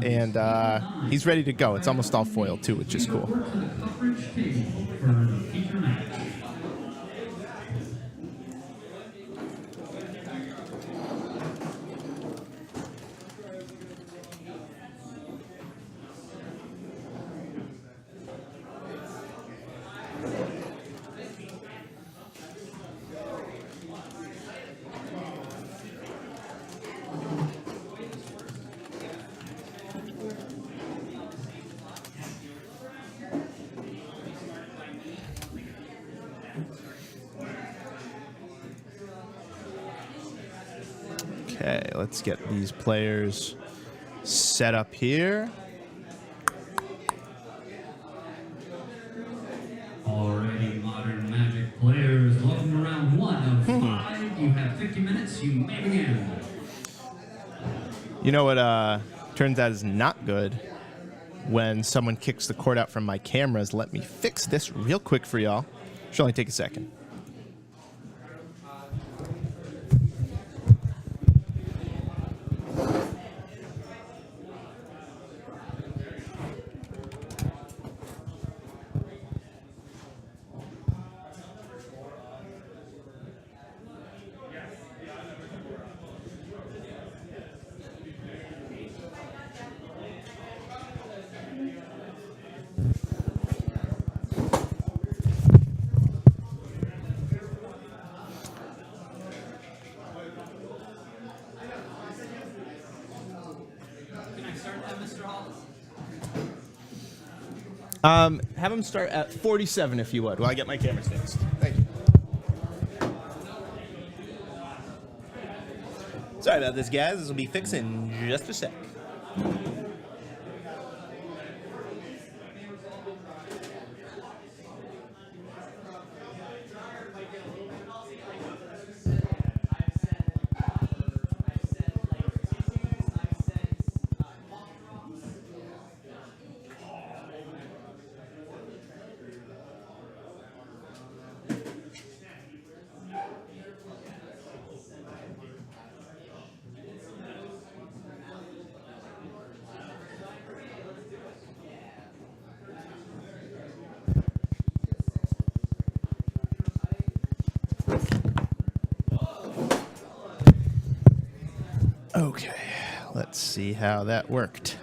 and he's ready to go. It's almost all foil too, which is cool. Okay, let's get these players set up here. Already modern Magic players, welcome to round 1 of 5. You have 50 minutes. You may begin. You know what turns out is not good? When someone kicks the cord out from my cameras. Let me fix this real quick for y'all. Should only take a second. Have him start at 47 if you would, while I get my cameras fixed. Thank you. Sorry about this, guys. This will be fixed in just a sec. Okay, let's see how that worked.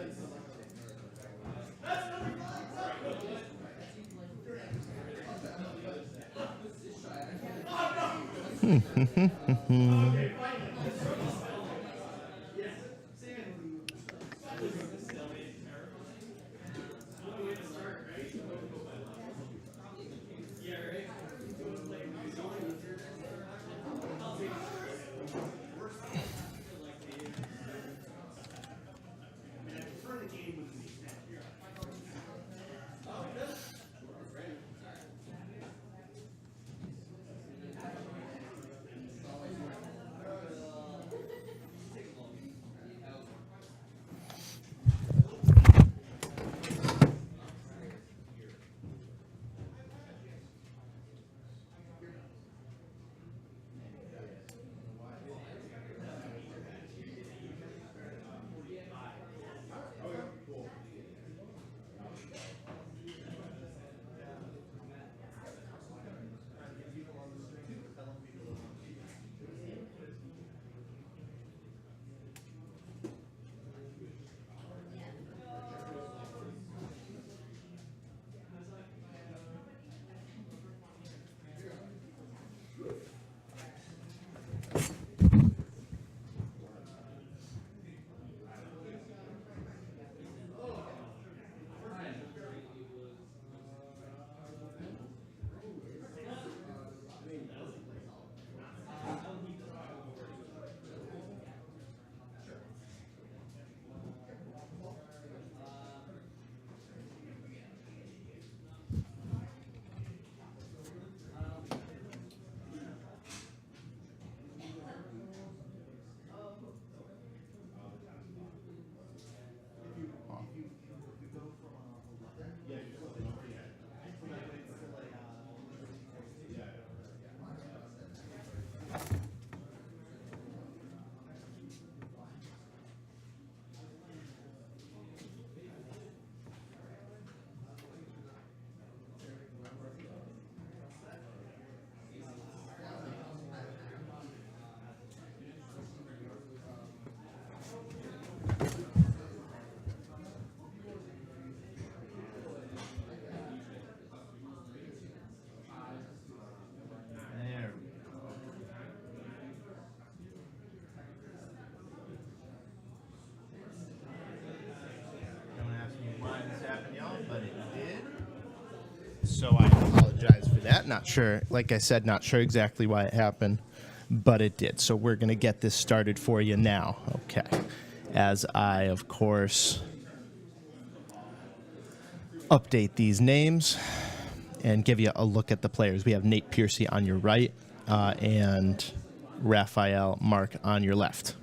but it did. So I apologize for that. Not sure, like I said, not sure exactly why it happened, but it did. So we're going to get this started for you now. Okay. As I, of course, update these names and give you a look at the players. We have Nate Piercey on your right and Raphael Mark on your left.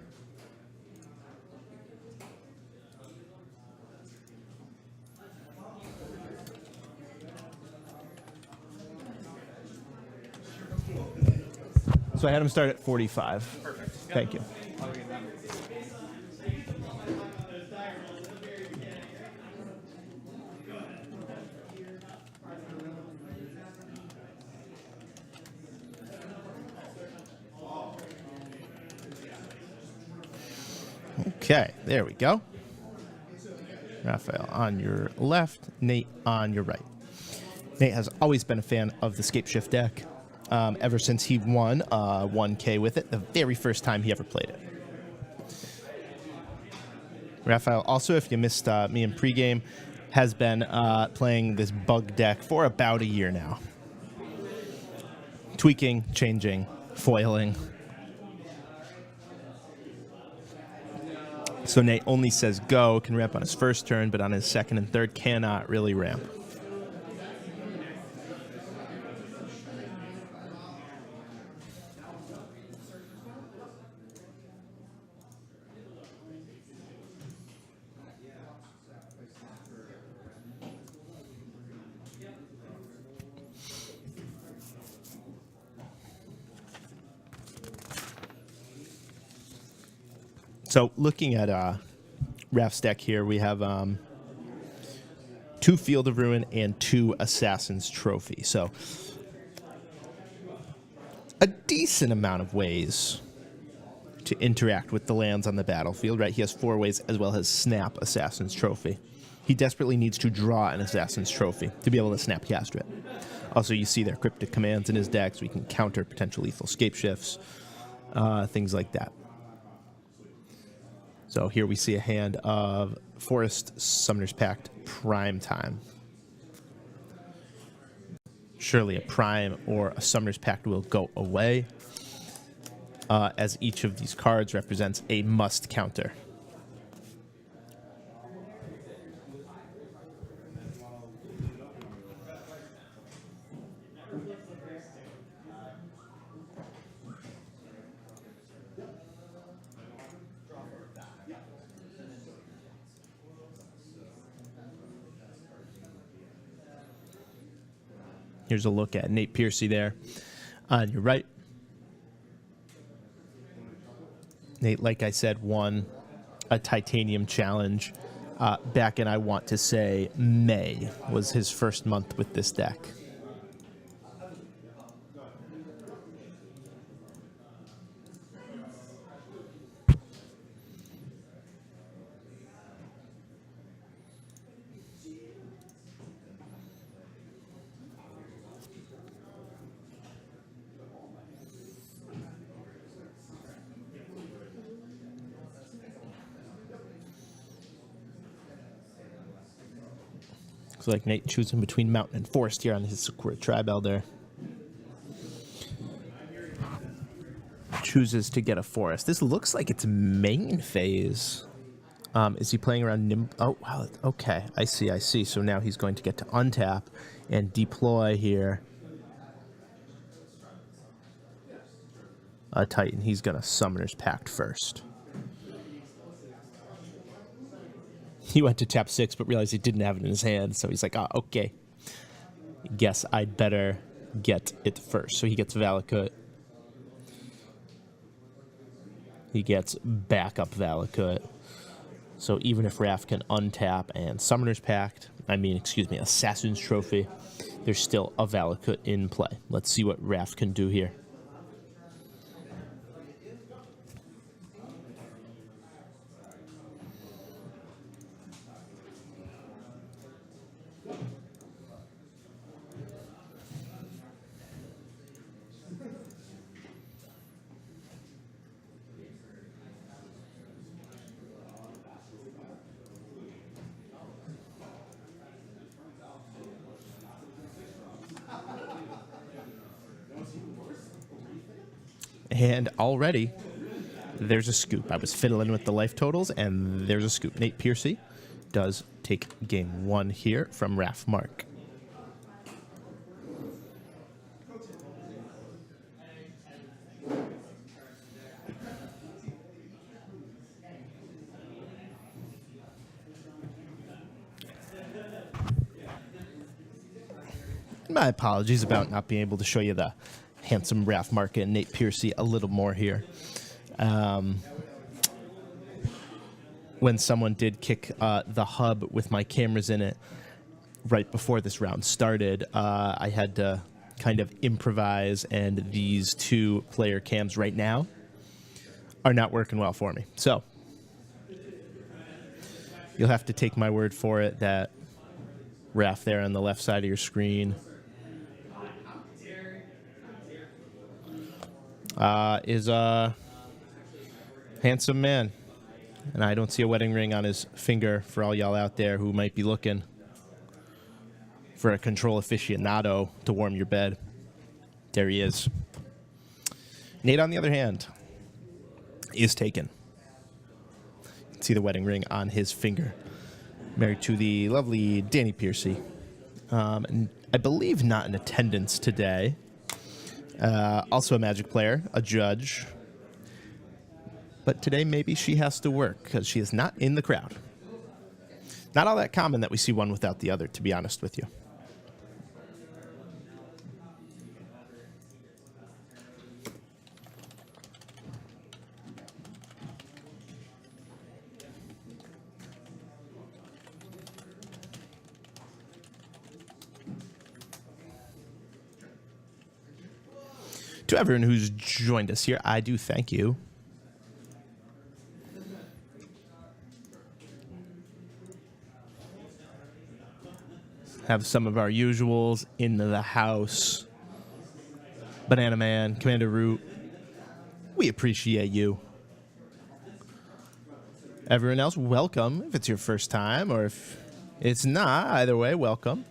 So I had him start at 45. Perfect. Yep. Thank you. Okay, there we go. Raphael on your left, Nate on your right. Nate has always been a fan of the Scapeshift deck ever since he won 1K with it, the very first time he ever played it. Raphael, also, if you missed me in pregame, has been playing this bug deck for about a year now. Tweaking, changing, foiling. So Nate only says go, can ramp on his first turn, but on his second and third cannot really ramp. So looking at Raph's deck here, we have 2 Field of Ruin and 2 Assassin's Trophy. So a decent amount of ways to interact with the lands on the battlefield, right? He has 4 ways as well as snap Assassin's Trophy. He desperately needs to draw an Assassin's Trophy to be able to snap cast it. Also, you see there cryptic commands in his deck, so he can counter potential lethal Scapeshifts, things like that. So here we see a hand of Forest Summoner's Pact Prime Time. Surely a Prime or a Summoner's Pact will go away, as each of these cards represents a must counter. Here's a look at Nate Piercey there on your right. Nate, like I said, won a Titanium Challenge back in, I want to say, May was his first month with this deck. Looks like Nate choosing between Mountain and Forest here on his Sakura Tribe Elder. Chooses to get a Forest. This looks like it's main phase. Is he playing around Oh, wow. Okay, I see. So now he's going to get to untap and deploy here a Titan. He's going to Summoner's Pact first. He went to tap 6, but realized he didn't have it in his hand, so he's like, okay. Guess I'd better get it first. So he gets Valakut. He gets backup Valakut. So even if Raph can untap and Summoner's Pact, Assassin's Trophy, there's still a Valakut in play. Let's see what Raph can do here. And already, there's a scoop. I was fiddling with the life totals, and there's a scoop. Nate Piercey does take game 1 here from Raphael Mark. My apologies about not being able to show you the handsome Raph Mark and Nate Piercey a little more here. When someone did kick the hub with my cameras in it right before this round started, I had to kind of improvise, and these 2 player cams right now are not working well for me. So you'll have to take my word for it that Raph there on the left side of your screen is a handsome man. And I don't see a wedding ring on his finger for all y'all out there who might be looking for a control aficionado to warm your bed. There he is. Nate, on the other hand, is taken. You can see the wedding ring on his finger. Married to the lovely Danny Piercey. And I believe not in attendance today. Also a Magic player, a judge. But today maybe she has to work because she is not in the crowd. Not all that common that we see one without the other, to be honest with you. To everyone who's joined us here, I do thank you. Have some of our usuals in the house. Banana Man, Commander Root, we appreciate you. Everyone else, welcome if it's your first time, or if it's not, either way, welcome.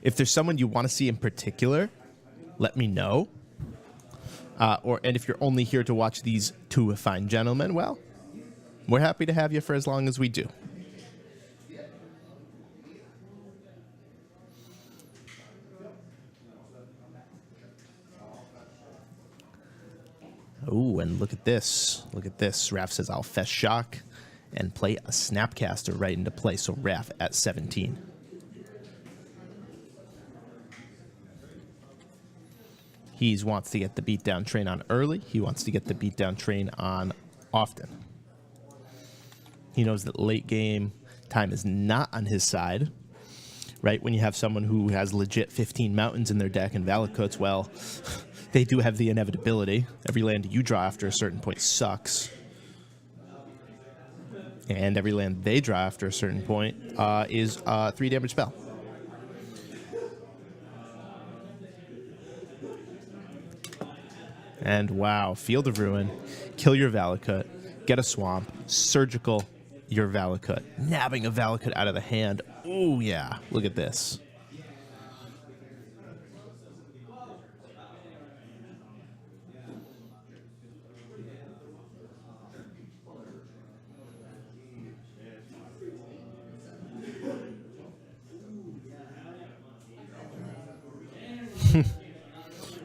If there's someone you want to see in particular, let me know. And if you're only here to watch these 2 fine gentlemen, well, we're happy to have you for as long as we do. Oh, and look at this. Look at this. Raph says, I'll fess shock and play a Snapcaster right into play. So Raph at 17. He wants to get the beatdown train on early. He wants to get the beatdown train on often. He knows that late game time is not on his side. Right? When you have someone who has legit 15 mountains in their deck and Valakuts, well, they do have the inevitability. Every land you draw after a certain point sucks. And every land they draw after a certain point is a 3 damage spell. And wow, Field of Ruin, kill your Valakut, get a swamp, surgical your Valakut, nabbing a Valakut out of the hand. Ooh, yeah, look at this.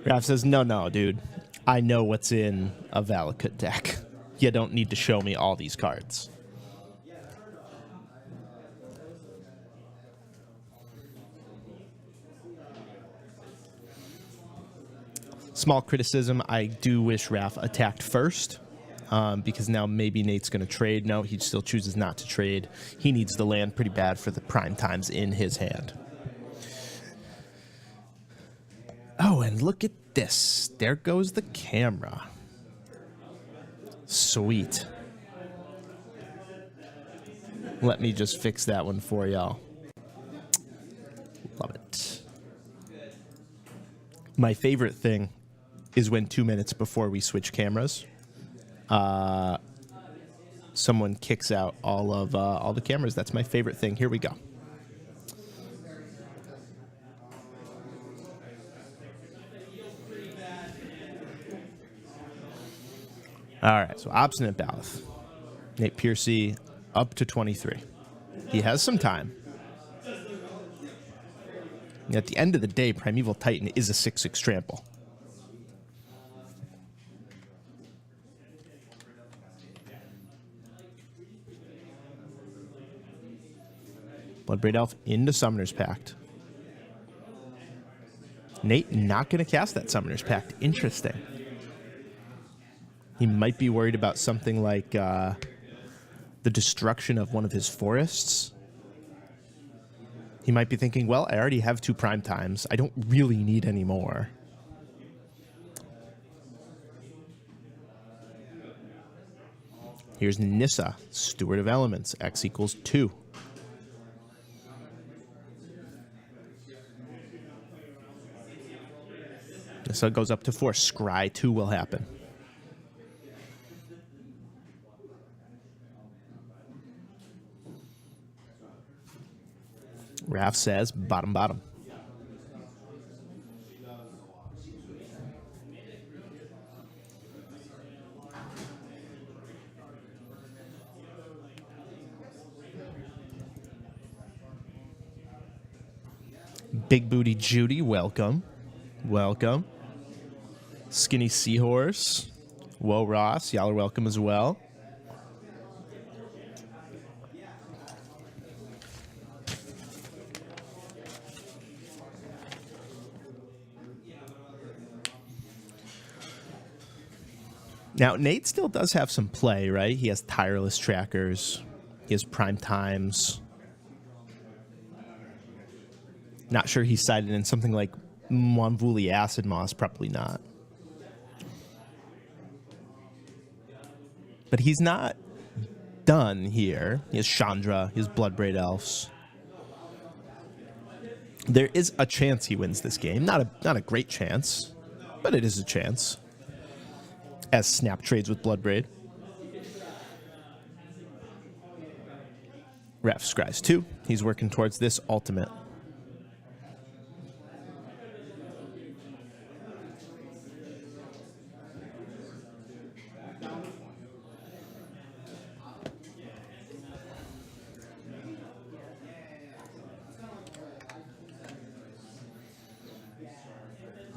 Raph says, no, dude. I know what's in a Valakut deck. You don't need to show me all these cards. Small criticism, I do wish Raph attacked first, because now maybe Nate's going to trade. No, he still chooses not to trade. He needs the land pretty bad for the prime times in his hand. Oh, and look at this. There goes the camera. Sweet. Let me just fix that one for y'all. Love it. My favorite thing is when 2 minutes before we switch cameras, someone kicks out all the cameras. That's my favorite thing. Here we go. All right, so obstinate Baloth. Nate Piercey up to 23. He has some time. At the end of the day, Primeval Titan is a 6/6 trample. Bloodbraid Elf into Summoner's Pact. Nate not going to cast that Summoner's Pact. Interesting. He might be worried about something like the destruction of one of his forests. He might be thinking, well, I already have 2 prime times. I don't really need any more. Here's Nissa, Steward of Elements, X equals 2. Nissa goes up to 4. Scry 2 will happen. Raph says, bottom, bottom. Big Booty Judy, welcome. Welcome. Skinny Seahorse. Whoa, Ross, y'all are welcome as well. Now, Nate still does have some play, right? He has tireless trackers. He has prime times. Not sure he's sided in something like Monvuli Acid Moss. Probably not. But he's not done here. He has Chandra. He has Bloodbraid Elves. There is a chance he wins this game. Not a great chance, but it is a chance. As Snap trades with Bloodbraid. Raph scries 2. He's working towards this ultimate.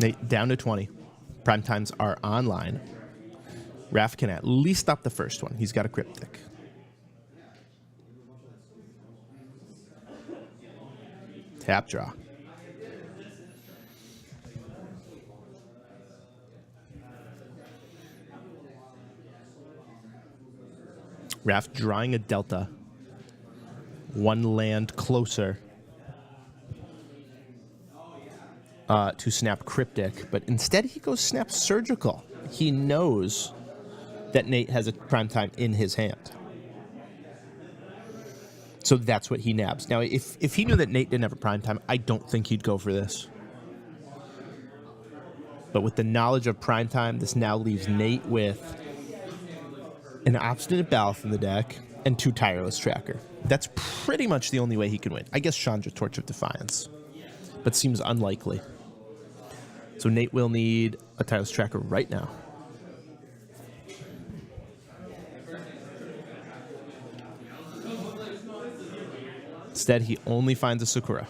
Nate down to 20. Prime times are online. Raph can at least stop the first one. He's got a Cryptic. Tap draw. Raph drawing a Delta. 1 land closer to snap Cryptic, but instead he goes snap Surgical. He knows that Nate has a prime time in his hand. So that's what he nabs. Now, if he knew that Nate didn't have a prime time, I don't think he'd go for this. But with the knowledge of prime time, this now leaves Nate with an Obstinate Baloth in the deck and 2 Tireless Tracker. That's pretty much the only way he can win. I guess Chandra Torch of Defiance, but seems unlikely. So Nate will need a Tireless Tracker right now. Instead, he only finds a Sakura.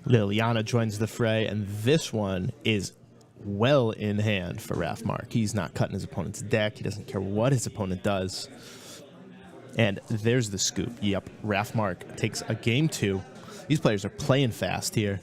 Liliana joins the fray, and this one is well in hand for Raphael Mark. He's not cutting his opponent's deck. He doesn't care what his opponent does. And there's the scoop. Yep, Raphael Mark takes a game 2. These players are playing fast here.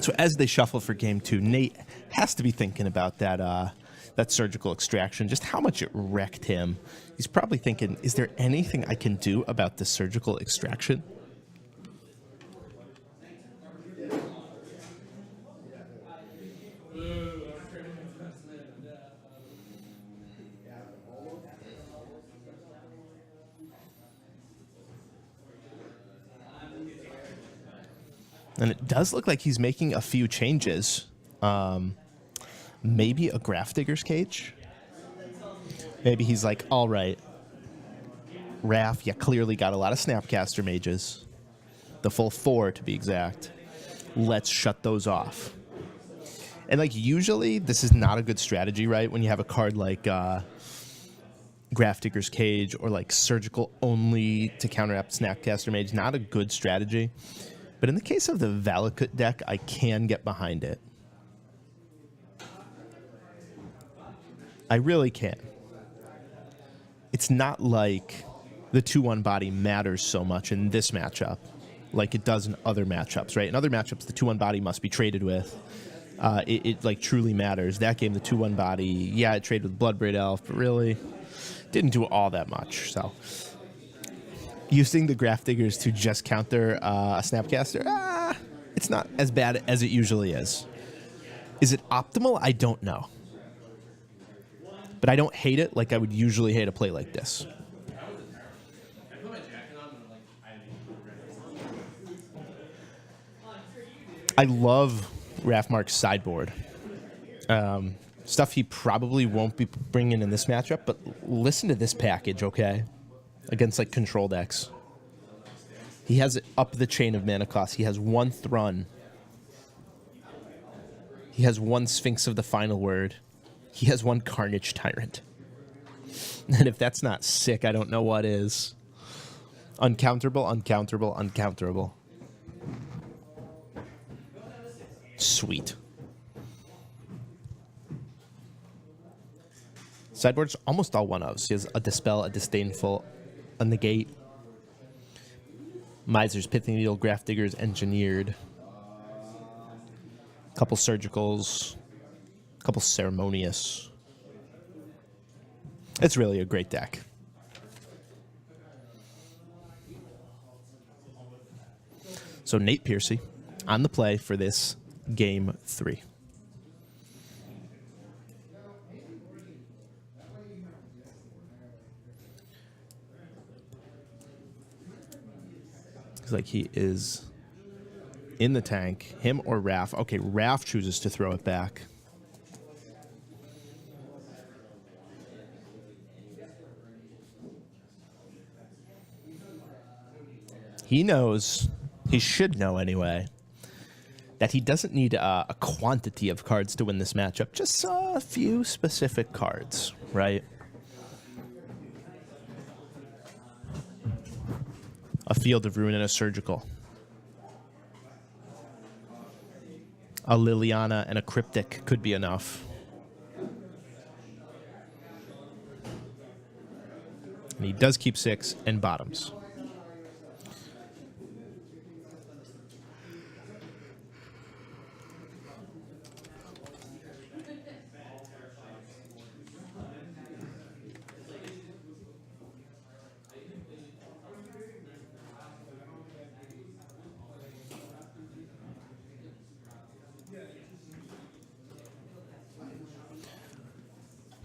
So as they shuffle for game 2, Nate has to be thinking about that surgical extraction, just how much it wrecked him. He's probably thinking, is there anything I can do about this surgical extraction? And it does look like he's making a few changes. Maybe a Grafdigger's Cage? Maybe he's like, all right, Raph, you clearly got a lot of Snapcaster mages. The full 4, to be exact. Let's shut those off. And, like, usually this is not a good strategy, right? When you have a card like Grafdigger's Cage or, like, Surgical only to counteract Snapcaster Mage. Not a good strategy. But in the case of the Valakut deck, I can get behind it. I really can. It's not like the 2-1 body matters so much in this matchup like it does in other matchups, right? In other matchups, the 2-1 body must be traded with. It like truly matters. That game, the 2-1 body, yeah, it traded with Bloodbraid Elf, but really didn't do all that much. So using the Grafdiggers to just counter a Snapcaster, it's not as bad as it usually is. Is it optimal? I don't know. But I don't hate it like I would usually hate a play like this. I love Raphael Mark's sideboard. Stuff he probably won't be bringing in this matchup, but listen to this package, okay? Against, like, control decks. He has it up the chain of mana cost. He has 1 Thrun. He has 1 Sphinx of the Final Word. He has 1 Carnage Tyrant. And if that's not sick, I don't know what is. Uncounterable, uncounterable, uncounterable. Sweet. Sideboard's almost all 1-ofs. He has a Dispel, a Disdainful, a Negate. Miser's Pithing Needle, Grafdigger's Engineered. Couple Surgicals. Couple Ceremonious. It's really a great deck. So Nate Piercey on the play for this game 3. Looks like he is in the tank. Him or Raph. Okay, Raph chooses to throw it back. He knows, he should know anyway, that he doesn't need a quantity of cards to win this matchup. Just a few specific cards, right? A Field of Ruin and a Surgical. A Liliana and a Cryptic could be enough. And he does keep 6 and bottoms.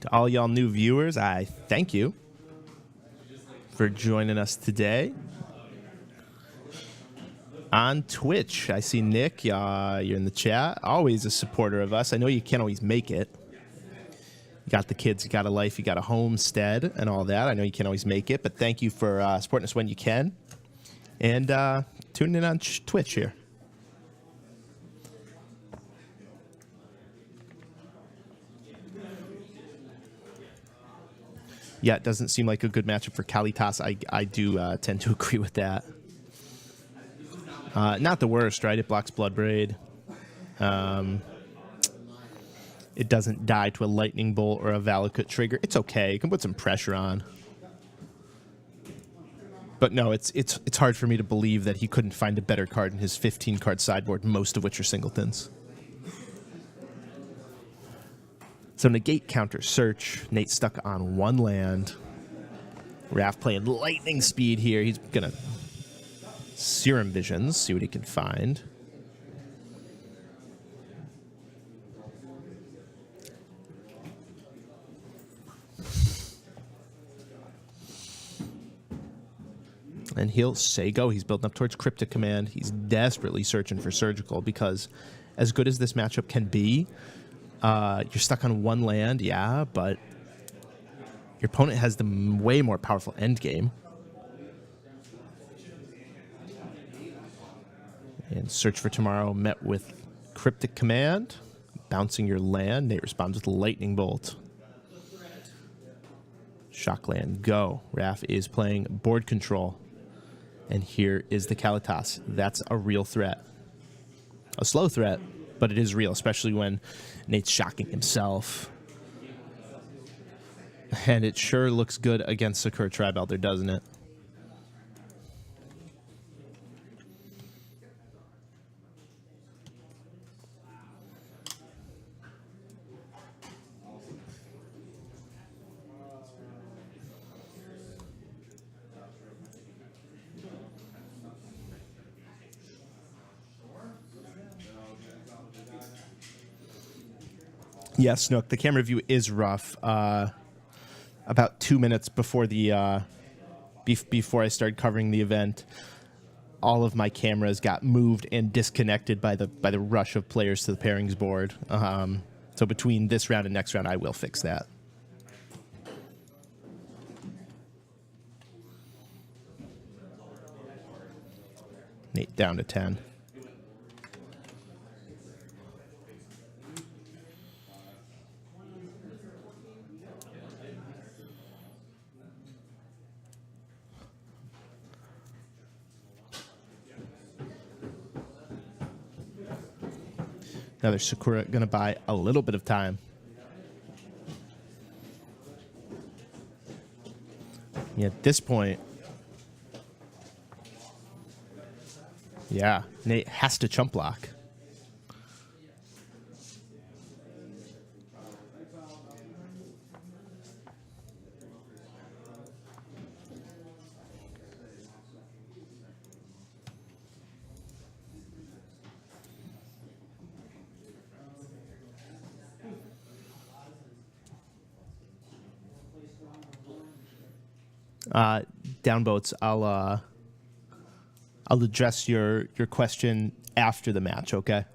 To all y'all new viewers, I thank you for joining us today on Twitch. I see Nick, you're in the chat, always a supporter of us. I know you can't always make it. You got the kids, you got a life, you got a homestead and all that. I know you can't always make it, but thank you for supporting us when you can. And tuning in on Twitch here. Yeah, it doesn't seem like a good matchup for Kalitas. I do tend to agree with that. Not the worst, right? It blocks Bloodbraid. It doesn't die to a Lightning Bolt or a Valakut trigger. It's okay. You can put some pressure on. But no, it's hard for me to believe that he couldn't find a better card in his 15-card sideboard, most of which are singletons. So negate, counter, search. Nate stuck on 1 land. Raph playing lightning speed here. He's going to Serum Visions, see what he can find. And he'll say go. He's building up towards Cryptic Command. He's desperately searching for Surgical because as good as this matchup can be, you're stuck on 1 land, yeah, but your opponent has the way more powerful endgame. And Search for Tomorrow met with Cryptic Command, bouncing your land. Nate responds with Lightning Bolt. Shockland, go. Raph is playing board control. And here is the Kalitas. That's a real threat. A slow threat, but it is real, especially when Nate's shocking himself. And it sure looks good against Sakura Tribe Elder, doesn't it? Yeah, Snook, the camera view is rough. About 2 minutes before the before I started covering the event, all of my cameras got moved and disconnected by the rush of players to the pairings board. So between this round and next round, I will fix that. Nate down to 10. Now there's Sakura going to buy a little bit of time. Yeah, at this point, yeah, Nate has to chump block. Downvotes, I'll address your question after the match, okay?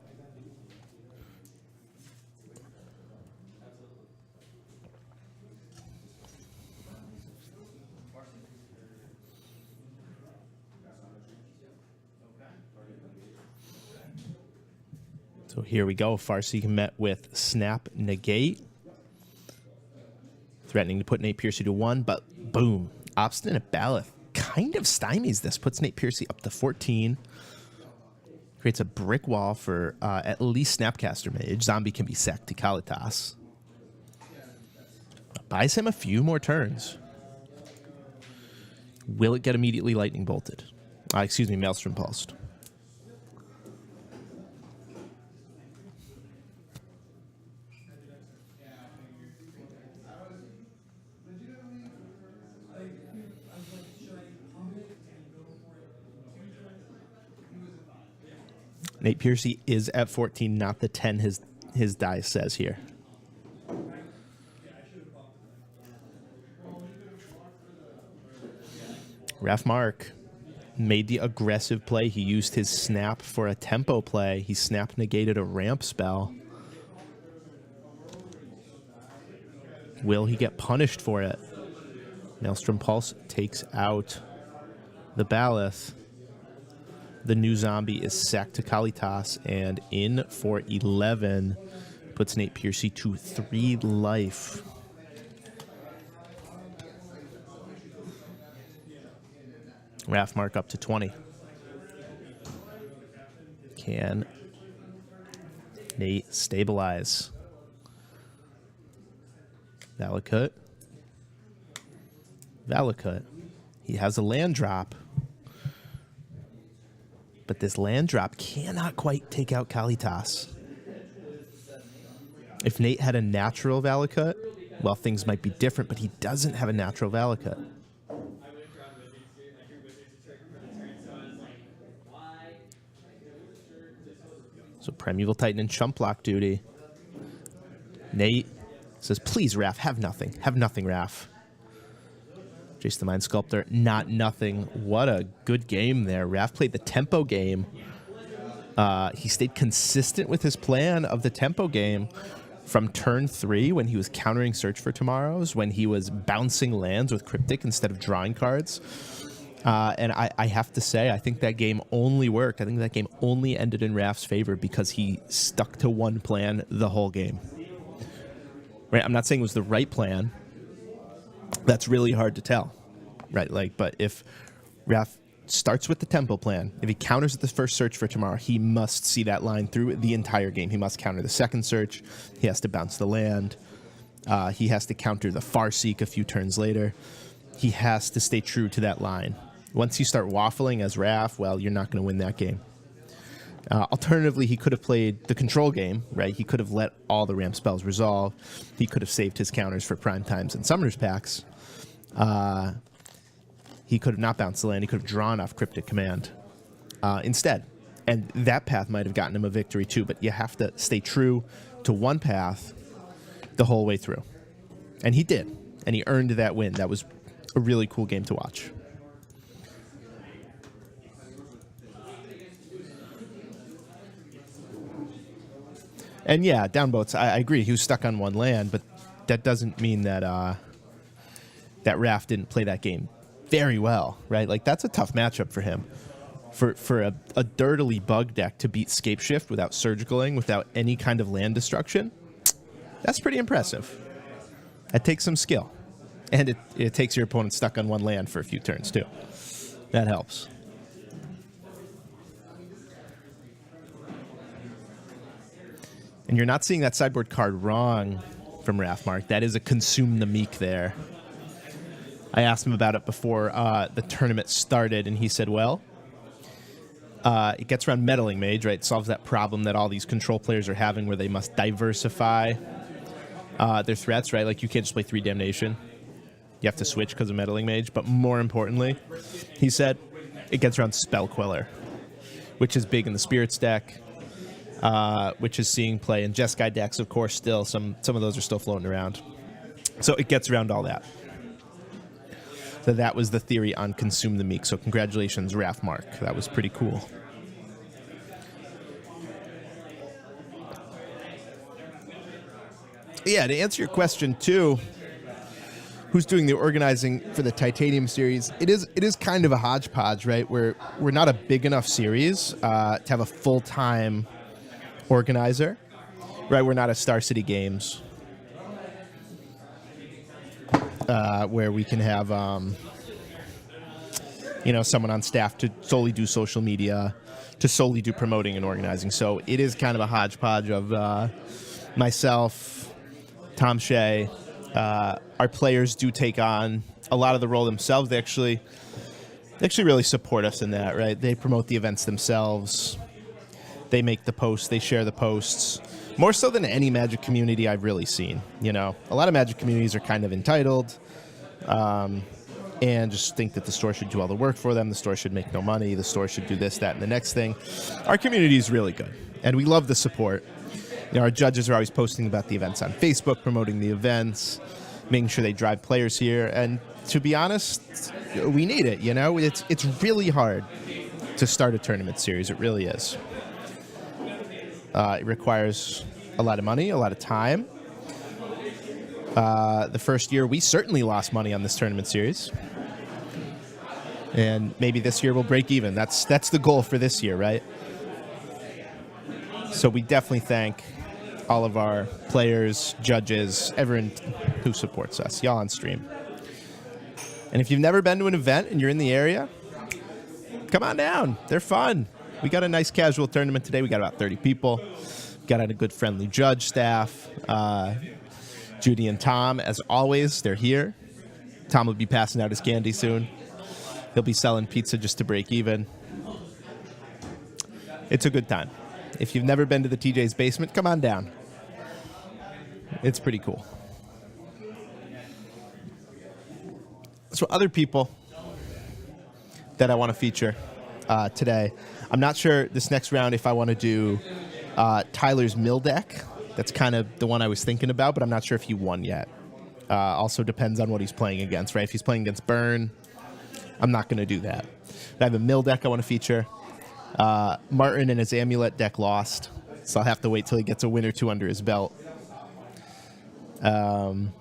So here we go. Farsi met with Snap Negate, threatening to put Nate Piercey to 1, but boom. Obstinate Baloth kind of stymies this, puts Nate Piercey up to 14. Creates a brick wall for at least Snapcaster Mage. Zombie can be sacked to Kalitas. Buys him a few more turns. Will it get immediately lightning bolted? Excuse me, Maelstrom Pulsed. Nate Piercey is at 14, not the 10 his dice says here. Raphael Mark made the aggressive play. He used his snap for a tempo play. He snap negated a ramp spell. Will he get punished for it? Maelstrom Pulse takes out the Baloth. The new zombie is sacked to Kalitas and in for 11. Puts Nate Piercey to 3 life. Raph Mark up to 20. Can Nate stabilize? Valakut. Valakut. He has a land drop. But this land drop cannot quite take out Kalitas. If Nate had a natural Valakut, well, things might be different, but he doesn't have a natural Valakut. So Primeval Titan and Chump Block duty. Nate says, please, Raph, have nothing. Have nothing, Raph. Jace the Mind Sculptor, not nothing. What a good game there. Raph played the tempo game. He stayed consistent with his plan of the tempo game from turn 3 when he was countering Search for Tomorrows, when he was bouncing lands with Cryptic instead of drawing cards. And I have to say, I think that game only worked. I think that game only ended in Raph's favor because he stuck to one plan the whole game. Right? I'm not saying it was the right plan. That's really hard to tell, right? Like, but if Raph starts with the tempo plan, if he counters the first Search for Tomorrow, he must see that line through the entire game. He must counter the second Search. He has to bounce the land. He has to counter the Farseek a few turns later. He has to stay true to that line. Once you start waffling as Raph, well, you're not going to win that game. Alternatively, he could have played the control game, right? He could have let all the ramp spells resolve. He could have saved his counters for prime times and summoners packs. He could have not bounced the land. He could have drawn off Cryptic Command instead. And that path might have gotten him a victory too, but you have to stay true to one path the whole way through. And he did. And he earned that win. That was a really cool game to watch. And yeah, downvotes, I agree. He was stuck on one land, but that doesn't mean that that Raph didn't play that game very well, right? Like, that's a tough matchup for him. For a dirtily bug deck to beat Scapeshift without surgicaling, without any kind of land destruction, that's pretty impressive. That takes some skill. And it takes your opponent stuck on one land for a few turns, too. That helps. And you're not seeing that sideboard card wrong from Raphael Mark. That is a Consume the Meek there. I asked him about it before the tournament started, and he said, well, it gets around Meddling Mage, right? It solves that problem that all these control players are having where they must diversify their threats, right? Like, you can't just play 3 Damnation. You have to switch because of Meddling Mage. But more importantly, he said, it gets around Spell Queller, which is big in the Spirits deck. Which is seeing play in Jeskai decks, of course, still. Some of those are still floating around. So it gets around all that. So that was the theory on Consume the Meek. So congratulations, Raphael Mark. That was pretty cool. Yeah, to answer your question, too, who's doing the organizing for the Titanium series, it is kind of a hodgepodge, right? We're not a big enough series to have a full-time organizer, right? We're not a Star City Games where we can have someone on staff to solely do social media, to solely do promoting and organizing. So it is kind of a hodgepodge of myself, Tom Shea. Our players do take on a lot of the role themselves. They actually really support us in that, right? They promote the events themselves. They make the posts. They share the posts. More so than any Magic community I've really seen. You know, a lot of Magic communities are kind of entitled and just think that the store should do all the work for them. The store should make no money. The store should do this, that, and the next thing. Our community is really good, and we love the support. You know, our judges are always posting about the events on Facebook, promoting the events, making sure they drive players here. And to be honest, we need it. You know, it's really hard to start a tournament series. It really is. It requires a lot of money, a lot of time. The first year, we certainly lost money on this tournament series. And maybe this year we'll break even. That's the goal for this year, right? So we definitely thank all of our players, judges, everyone who supports us, y'all on stream. And if you've never been to an event and you're in the area, come on down. They're fun. We got a nice casual tournament today. We got about 30 people. Got out a good friendly judge staff. Judy and Tom, as always, they're here. Tom will be passing out his candy soon. He'll be selling pizza just to break even. It's a good time. If you've never been to the TJ's basement, come on down. It's pretty cool. So other people that I want to feature today, I'm not sure this next round if I want to do Tyler's Mill deck. That's kind of the one I was thinking about, but I'm not sure if he won yet. Also depends on what he's playing against, right? If he's playing against Burn, I'm not going to do that. But I have a Mill deck I want to feature. Martin and his Amulet deck lost, so I'll have to wait till he gets a win or two under his belt. Adam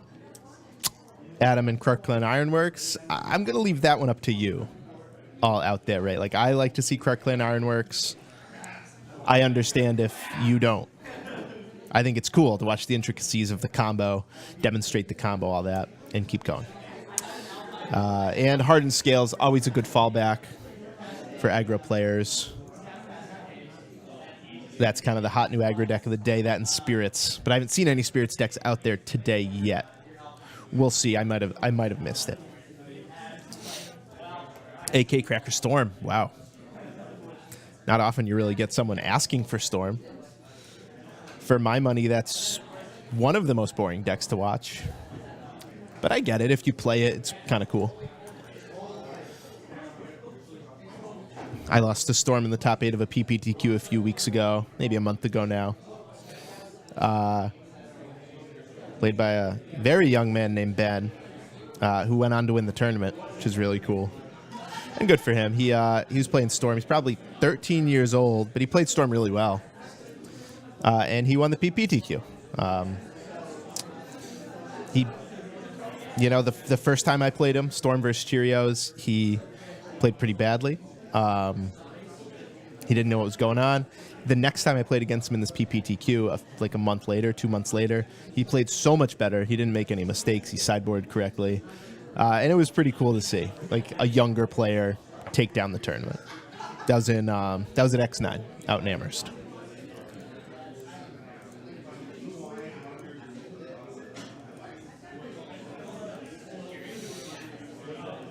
and Crutchland Ironworks, I'm going to leave that one up to you all out there, right? Like, I like to see Crutchland Ironworks. I understand if you don't. I think it's cool to watch the intricacies of the combo, demonstrate the combo, all that, and keep going. And Hardened Scales, always a good fallback for aggro players. That's kind of the hot new aggro deck of the day, that and Spirits. But I haven't seen any Spirits decks out there today yet. We'll see. I might have missed it. AK Cracker Storm. Wow. Not often you really get someone asking for Storm. For my money, that's one of the most boring decks to watch. But I get it. If you play it, it's kind of cool. I lost to Storm in the top 8 of a PPTQ a few weeks ago, maybe a month ago now. Played by a very young man named Ben, who went on to win the tournament, which is really cool. And good for him. He was playing Storm. He's probably 13 years old, but he played Storm really well. And he won the PPTQ. The first time I played him, Storm versus Cheerios, he played pretty badly. He didn't know what was going on. The next time I played against him in this PPTQ, like a month later, 2 months later, he played so much better. He didn't make any mistakes. He sideboarded correctly. And it was pretty cool to see, like a younger player take down the tournament. That was at X9 out in Amherst.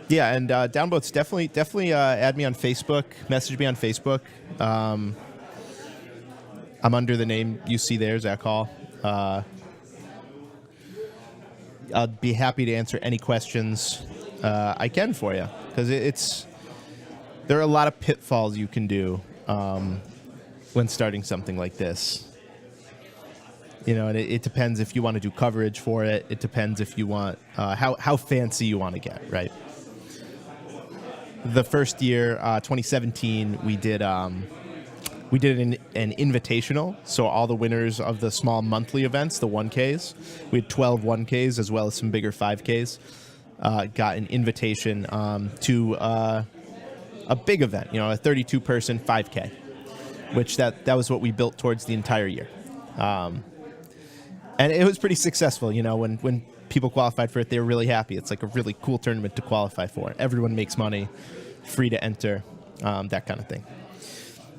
Yeah, and downvotes, definitely add me on Facebook, message me on Facebook. I'm under the name you see there, Zach Hall. I'll be happy to answer any questions I can for you, because there are a lot of pitfalls you can do when starting something like this. You know, and it depends if you want to do coverage for it. It depends if you want how fancy you want to get, right? The first year, 2017, we did an invitational. So all the winners of the small monthly events, the 1Ks, we had 12 1Ks as well as some bigger 5Ks, got an invitation to a big event, a 32-person 5K, which that was what we built towards the entire year. And it was pretty successful. When people qualified for it, they were really happy. It's like a really cool tournament to qualify for. Everyone makes money, free to enter, that kind of thing.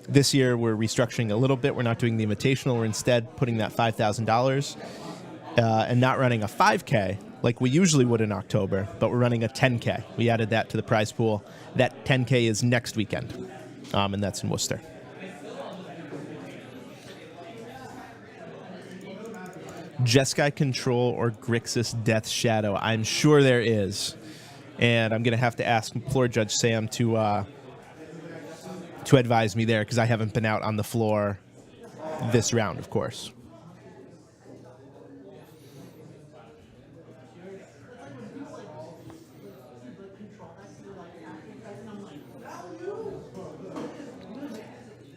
This year, we're restructuring a little bit. We're not doing the invitational. We're instead putting that $5,000 and not running a 5K like we usually would in October, but we're running a 10K. We added that to the prize pool. That 10K is next weekend, and that's in Worcester. Jeskai Control or Grixis Death Shadow? I'm sure there is. And I'm going to have to ask floor judge Sam to advise me there, because I haven't been out on the floor this round, of course.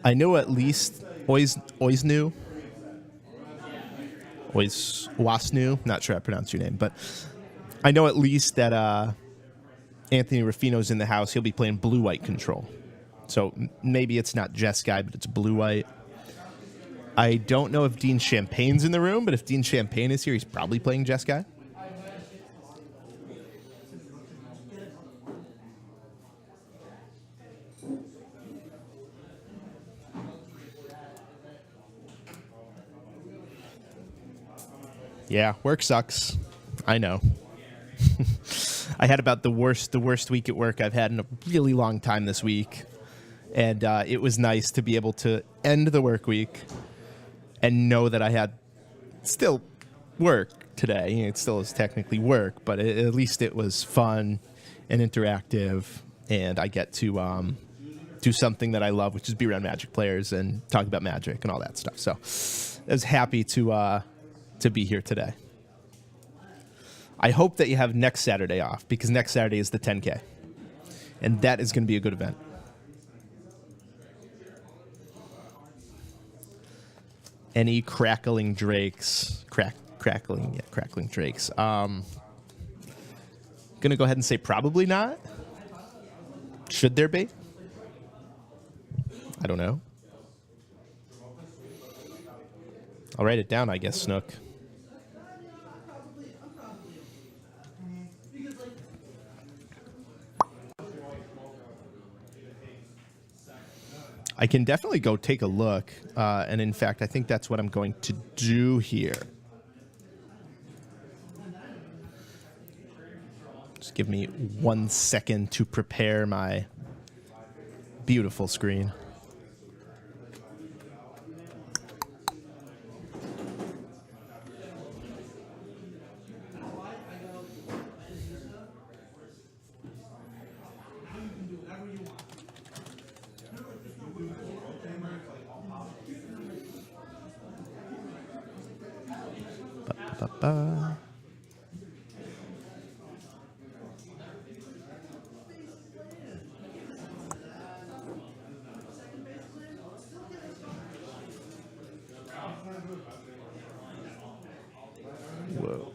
I know at least Oisnu, Wasnu, not sure I pronounced your name, but I know at least that Anthony Ruffino's in the house. He'll be playing blue-white control. So maybe it's not Jeskai, but it's blue-white. I don't know if Dean Champagne's in the room, but if Dean Champagne is here, he's probably playing Jeskai. Yeah, work sucks. I know. I had about the worst week at work I've had in a really long time this week, and it was nice to be able to end the work week and know that I had still work today. It still is technically work, but at least it was fun and interactive, and I get to do something that I love, which is be around Magic players and talk about Magic and all that stuff. So I was happy to be here today. I hope that you have next Saturday off, because next Saturday is the 10K, and that is going to be a good event. Any crackling drakes? Crackling drakes. Gonna go ahead and say probably not. Should there be? I don't know. I'll write it down, I guess, Snook. I can definitely go take a look, and in fact, I think that's what I'm going to do here. Just give me 1 second to prepare my beautiful screen. Ba-ba-ba. Whoa.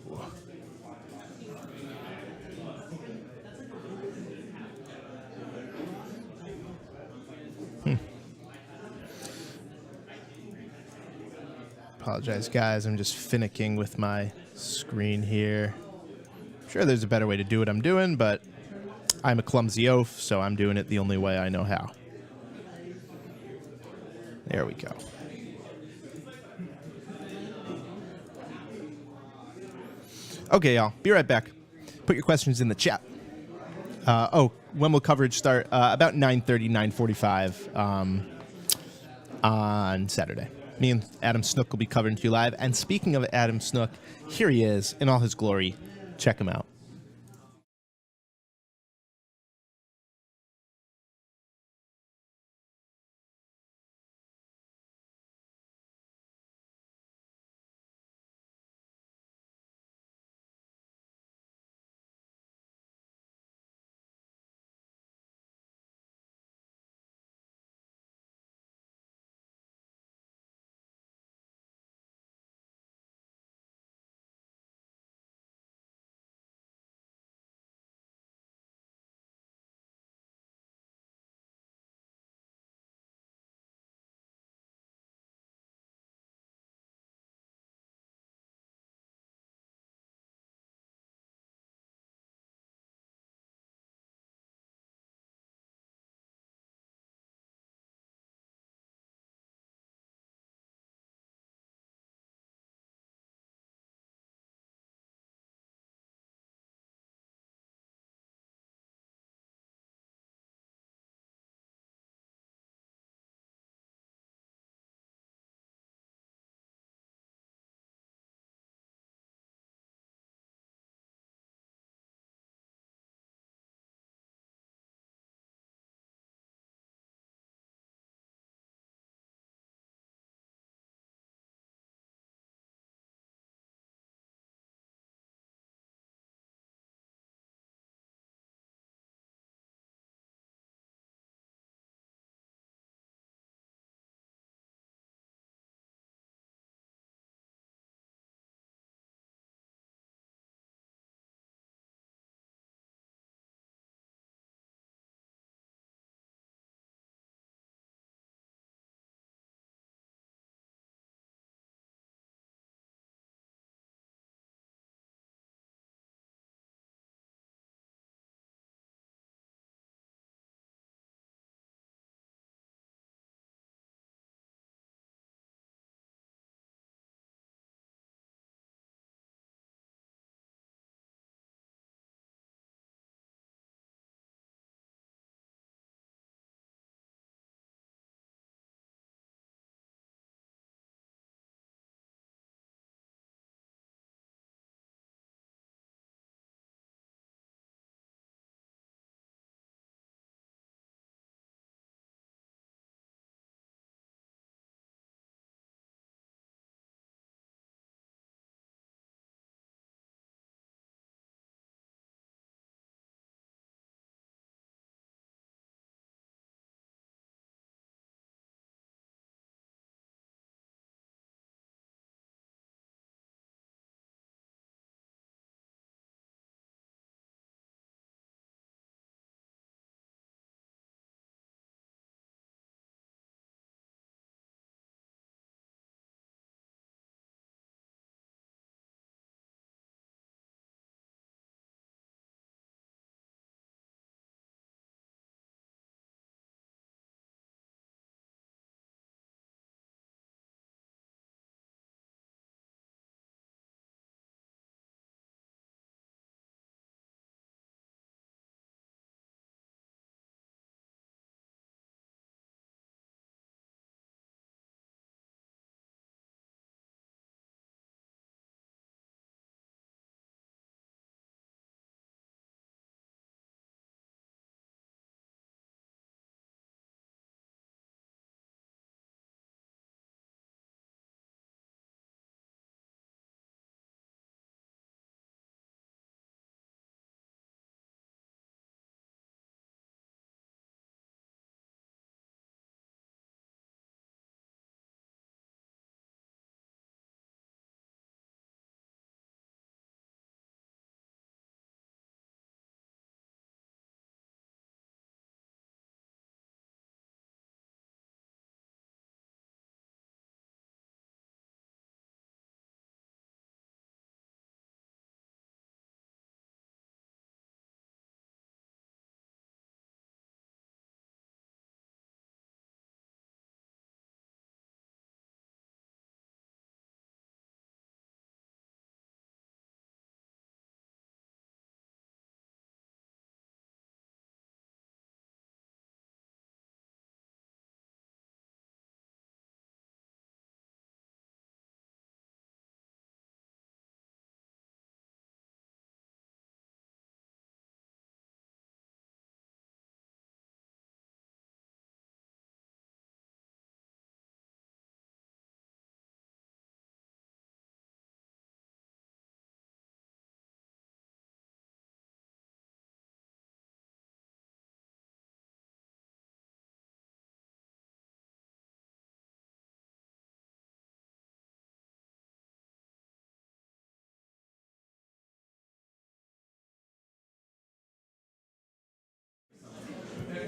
Apologize, guys. I'm just finicking with my screen here. I'm sure there's a better way to do what I'm doing, but I'm a clumsy oaf, so I'm doing it the only way I know how. There we go. Okay, y'all. Be right back. Put your questions in the chat. When will coverage start? About 9:30, 9:45 on Saturday. Me and Adam Snook will be covering to you live. And speaking of Adam Snook, here he is in all his glory. Check him out.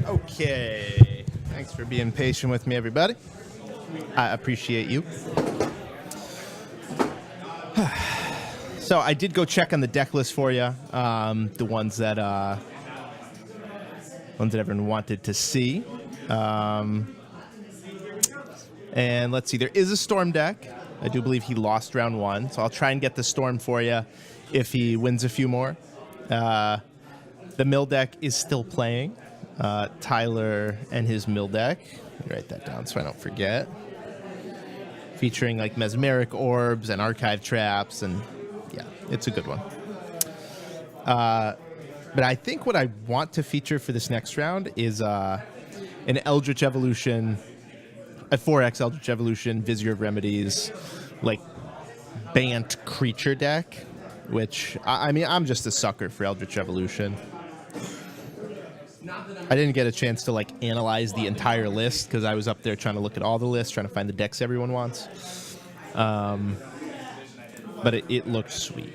Okay. Thanks for being patient with me, everybody. I appreciate you. So I did go check on the deck list for you, the ones that everyone wanted to see. And let's see, there is a Storm deck. I do believe he lost round 1, so I'll try and get the Storm for you if he wins a few more. The Mill deck is still playing. Tyler and his Mill deck. Let me write that down so I don't forget. Featuring like Mesmeric Orbs and Archive Traps, and yeah, it's a good one. But I think what I want to feature for this next round is an Eldritch Evolution, a 4X Eldritch Evolution, Vizier of Remedies, like Bant creature deck, which, I mean, I'm just a sucker for Eldritch Evolution. I didn't get a chance to like analyze the entire list because I was up there trying to look at all the lists, trying to find the decks everyone wants. But it looked sweet.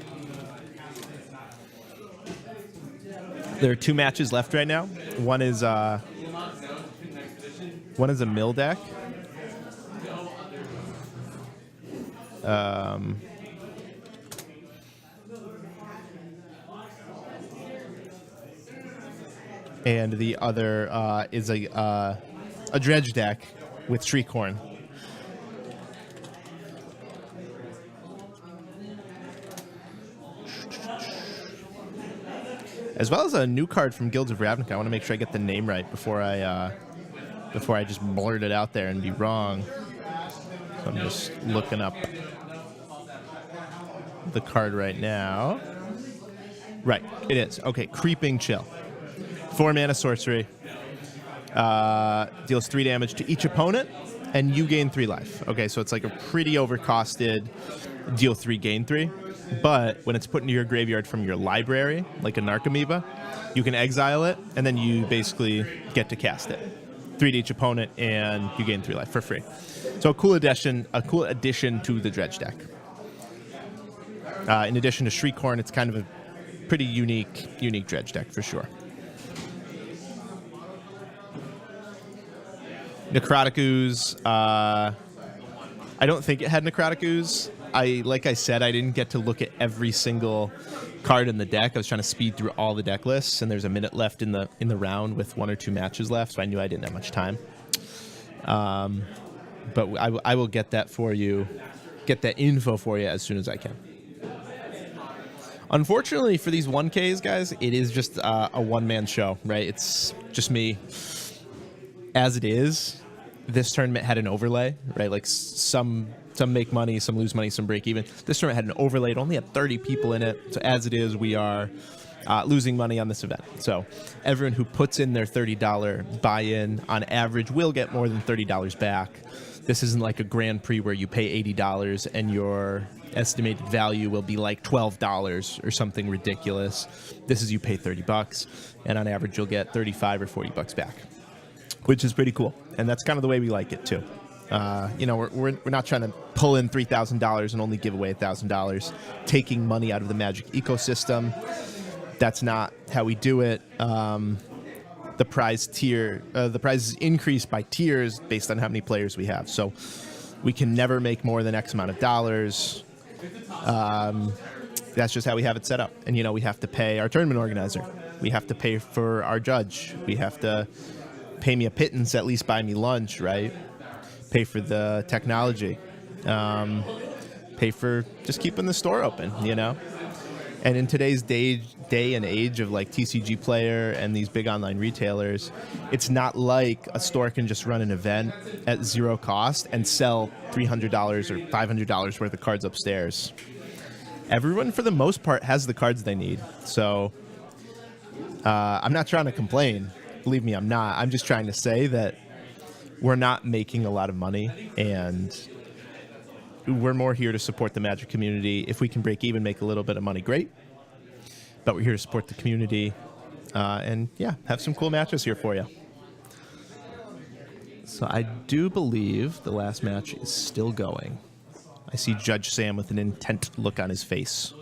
There are 2 matches left right now. One is a Mill deck. And the other is a Dredge deck with Shriekhorn. As well as a new card from Guilds of Ravnica. I want to make sure I get the name right before I just blurt it out there and be wrong. So I'm just looking up the card right now. Right, it is. Okay, Creeping Chill. 4 mana sorcery. Deals 3 damage to each opponent, and you gain 3 life. Okay, so it's like a pretty overcosted deal 3, gain 3. But when it's put into your graveyard from your library, like a Narcomoeba, you can exile it, and then you basically get to cast it. 3 to each opponent, and you gain 3 life for free. So a cool addition to the Dredge deck. In addition to Shriekhorn, it's kind of a pretty unique Dredge deck for sure. Necrotic Ooze. I don't think it had Necrotic Ooze. Like I said, I didn't get to look at every single card in the deck. I was trying to speed through all the deck lists, and there's a minute left in the round with 1 or 2 matches left, so I knew I didn't have much time. But I will get that for you, get that info for you as soon as I can. Unfortunately for these 1Ks, guys, it is just a one-man show, right? It's just me. As it is, this tournament had an overlay, right? Like some make money, some lose money, some break even. This tournament had an overlay. It only had 30 people in it. So as it is, we are losing money on this event. So everyone who puts in their $30 buy-in on average will get more than $30 back. This isn't like a Grand Prix where you pay $80 and your estimated value will be like $12 or something ridiculous. This is you pay $30 and on average you'll get $35 or $40 back, which is pretty cool. And that's kind of the way we like it too. We're not trying to pull in $3,000 and only give away $1,000, taking money out of the Magic ecosystem. That's not how we do it. The prize is increased by tiers based on how many players we have. So we can never make more than X amount of dollars. That's just how we have it set up. And, we have to pay our tournament organizer. We have to pay for our judge. We have to pay me a pittance, at least buy me lunch, right? Pay for the technology. Pay for just keeping the store open, And in today's day and age of like TCG Player and these big online retailers, it's not like a store can just run an event at 0 cost and sell $300 or $500 worth of cards upstairs. Everyone, for the most part, has the cards they need. So I'm not trying to complain. Believe me, I'm not. I'm just trying to say that we're not making a lot of money, and we're more here to support the Magic community. If we can break even, make a little bit of money, great. But we're here to support the community and, have some cool matches here for you. So I do believe the last match is still going. I see Judge Sam with an intent look on his face.